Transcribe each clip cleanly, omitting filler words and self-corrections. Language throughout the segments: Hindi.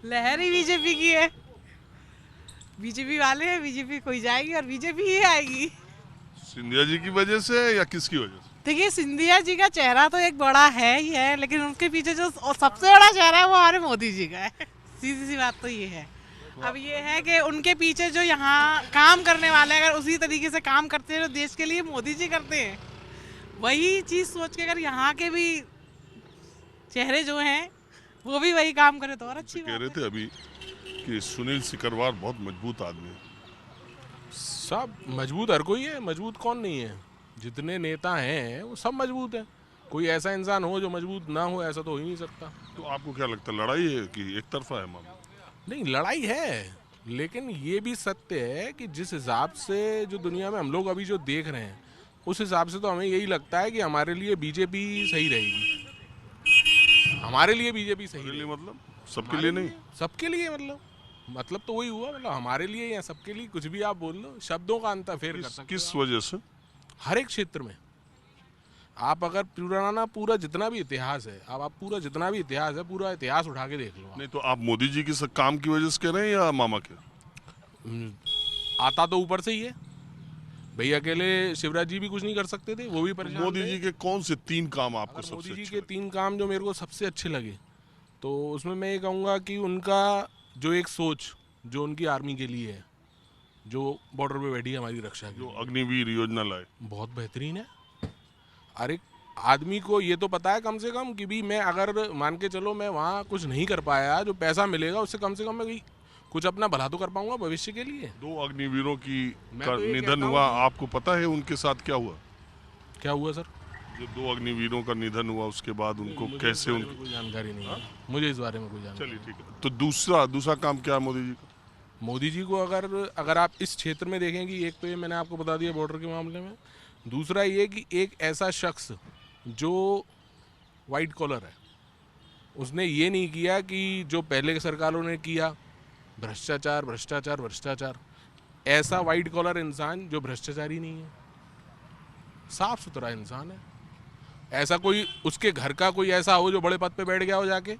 लहर ही बीजेपी की है। बीजेपी वाले हैं, बीजेपी कोई जाएगी और बीजेपी ही आएगी। सिंधिया जी की वजह से या किसकी वजह से? देखिए, सिंधिया जी का चेहरा तो एक बड़ा है ही है, लेकिन उनके पीछे जो सबसे बड़ा चेहरा है वो हमारे मोदी जी का है। सीधी सी बात तो ये है। अब ये है कि उनके पीछे जो यहाँ काम करने वाले हैं, अगर उसी तरीके से काम करते हैं जो देश के लिए मोदी जी करते हैं, वही चीज़ सोच के अगर यहाँ के भी चेहरे जो हैं वो भी वही काम करे तो और अच्छी कह रहे बात थे अभी कि सुनील सिकरवार बहुत मजबूत आदमी है। सब मजबूत, हर कोई है, मजबूत कौन नहीं है? जितने नेता हैं वो सब मजबूत हैं। कोई ऐसा इंसान हो जो मजबूत ना हो, ऐसा तो हो ही नहीं सकता। तो आपको क्या लगता है, लड़ाई है कि एक तरफा है मामला? नहीं, लड़ाई है, लेकिन ये भी सत्य है कि जिस हिसाब से जो दुनिया में हम लोग अभी जो देख रहे हैं, उस हिसाब से तो हमें यही लगता है कि हमारे लिए बीजेपी सही रहेगी। हमारे लिए बीजेपी सही मेरे लिए रहेगी। मतलब सबके लिए नहीं। सबके लिए मतलब तो वही हुआ, मतलब हमारे लिए या सबके लिए, कुछ भी आप बोल लो, शब्दों का अंतर फेर कर सकते किस हो वजह से? आप। हर एक क्षेत्र में आप अगर पूरा जितना भी इतिहास है, अब आप पूरा जितना भी इतिहास है, पूरा इतिहास उठा के देख लो आप। नहीं तो आप मोदी जी के काम की वजह से कह रहे हैं या मामा के? आता तो ऊपर से ही है भैया। अकेले शिवराज जी भी कुछ नहीं कर सकते थे, वो भी परेशान मोदी थे। जी के कौन से 3 काम आपको अगर सबसे मोदी जी अच्छे के लगे? 3 काम जो मेरे को सबसे अच्छे लगे, तो उसमें मैं ये कहूँगा कि उनका जो एक सोच जो उनकी आर्मी के लिए है, जो बॉर्डर पे बैठी है हमारी रक्षा के जो लिए, अग्निवीर योजना लाए, बहुत बेहतरीन है। हर एक आदमी को ये तो पता है कम से कम कि भी मैं अगर मान के चलो मैं वहाँ कुछ नहीं कर पाया, जो पैसा मिलेगा उससे कम से कम मैं कुछ अपना भला तो कर पाऊंगा भविष्य के लिए। 2 अग्निवीरों की मैं का तो ये निधन कहता हूँ हुआ, कि- आपको पता है उनके साथ क्या हुआ? क्या हुआ सर? जो 2 अग्निवीरों का निधन हुआ उसके बाद उनको मुझे कैसे इस बारे में उनको? कोई जानकारी नहीं है। मुझे इस बारे में कोई जानकारी चलिए ठीक है। तो दूसरा काम क्या है मोदी जी का? मोदी जी को अगर आप इस क्षेत्र में देखें कि एक तो ये मैंने आपको बता दिया बॉर्डर के मामले में, दूसरा ये कि एक ऐसा शख्स जो वाइट कॉलर है, उसने ये नहीं किया कि जो पहले की सरकारों ने किया, भ्रष्टाचार भ्रष्टाचार भ्रष्टाचार। ऐसा वाइट कॉलर इंसान जो भ्रष्टाचारी नहीं है, साफ सुथरा इंसान है। ऐसा कोई उसके घर का कोई ऐसा हो जो बड़े पद पे बैठ गया हो जाके,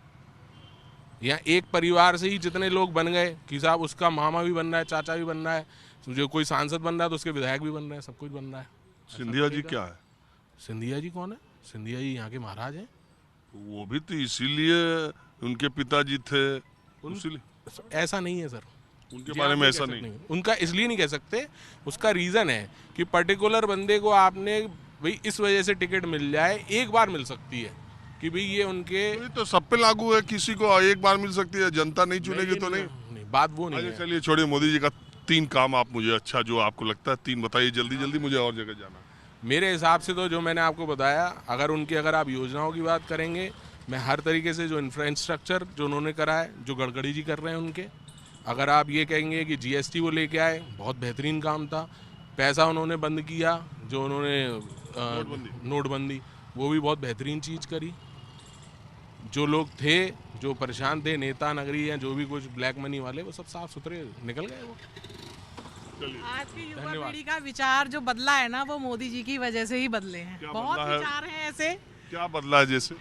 या एक परिवार से ही जितने लोग बन गए कि साहब उसका मामा भी बन रहा है, चाचा भी बन रहा है, जो कोई सांसद बन रहा है तो उसके विधायक भी बन रहे हैं, सब कुछ बन रहा है। सिंधिया जी क्या है? सिंधिया जी कौन है? सिंधिया जी यहाँ के महाराज हैं। वो भी तो इसीलिए उनके पिताजी थे, इसीलिए ऐसा नहीं है सर, उनके जी बारे आप में ये ऐसा कह नहीं। सकते हैं। उनका इसलिए नहीं कह सकते, उसका रीज़न है कि पर्टिकुलर बंदे को आपने भाई इस वजह से टिकट मिल जाए, एक बार मिल सकती है कि भाई ये उनके तो ये तो सब पे लागू है, किसी को एक बार मिल सकती है, जनता नहीं चुनेगी तो नहीं। नहीं, बात वो नहीं आगे है। चलिए, छोड़िए मोदी जी का 3 काम आप मुझे अच्छा जो आपको लगता है 3 बताइए जल्दी जल्दी, मुझे और जगह जाना है। मेरे हिसाब से तो जो मैंने आपको बताया, अगर आप योजनाओं की बात करेंगे, मैं हर तरीके से जो इंफ्रास्ट्रक्चर जो उन्होंने करा है, जो गडकरी जी कर रहे हैं उनके, अगर आप ये कहेंगे कि जीएसटी वो लेके आए, बहुत बेहतरीन काम था। पैसा उन्होंने बंद किया, जो उन्होंने नोटबंदी, वो भी बहुत बेहतरीन चीज़ करी। जो लोग थे, जो परेशान थे, नेता नगरी या जो भी कुछ ब्लैक मनी वाले, वो सब साफ सुथरे निकल गए वो। आज की युवा धन्यवाद। पीढ़ी का विचार जो बदला है ना, वो मोदी जी की वजह से ही बदले हैं। क्या बहुत बदला है? विचार हैं ऐसे, क्या बदला है? जैसे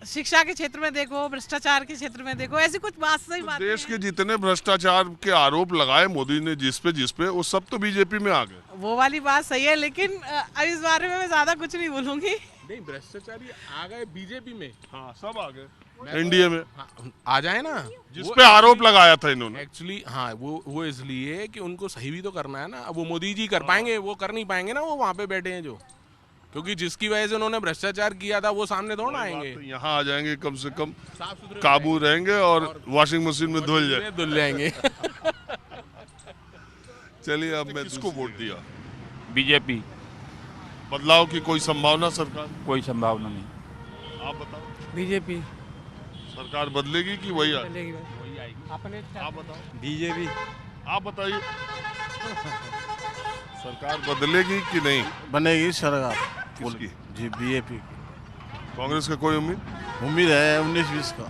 शिक्षा के क्षेत्र में देखो, भ्रष्टाचार के क्षेत्र में देखो, ऐसी कुछ बात सही बात देश के जितने भ्रष्टाचार के आरोप लगाए मोदी ने जिस पे वो सब तो बीजेपी में आ गए। वो वाली बात सही है, लेकिन अब इस बारे में मैं ज्यादा कुछ नहीं बोलूंगी। नहीं, भ्रष्टाचारी आ गए बीजेपी में, हाँ, सब आ गए एनडीए में, हाँ, आ जाए ना। जिस पे आरोप लगाया था इन्होंने। एक्चुअली हाँ, वो इसलिए कि उनको सही भी तो करना है ना। अब वो मोदी जी कर पाएंगे, वो कर नहीं पाएंगे ना, वो वहाँ पे बैठे हैं जो, क्योंकि जिसकी वजह से उन्होंने भ्रष्टाचार किया था वो सामने थोड़ा आएंगे। तो यहाँ आ जाएंगे, कम से कम साफ सुथरे काबू रहेंगे और वॉशिंग मशीन में धुल जाए। धुल जाएंगे। चलिए, अब मैं किसको वोट दिया? बीजेपी। बदलाव की कोई संभावना सरकार? कोई संभावना नहीं। आप बताओ, बीजेपी सरकार बदलेगी कि वही आ? चलेगी भाई। आप बताओ, बीजेपी आप बताइए, सरकार बदलेगी कि नहीं? बनेगी सरकार। किसकी? जी बीजेपी कांग्रेस का कोई उम्मीद? उम्मीद है 19-20 का।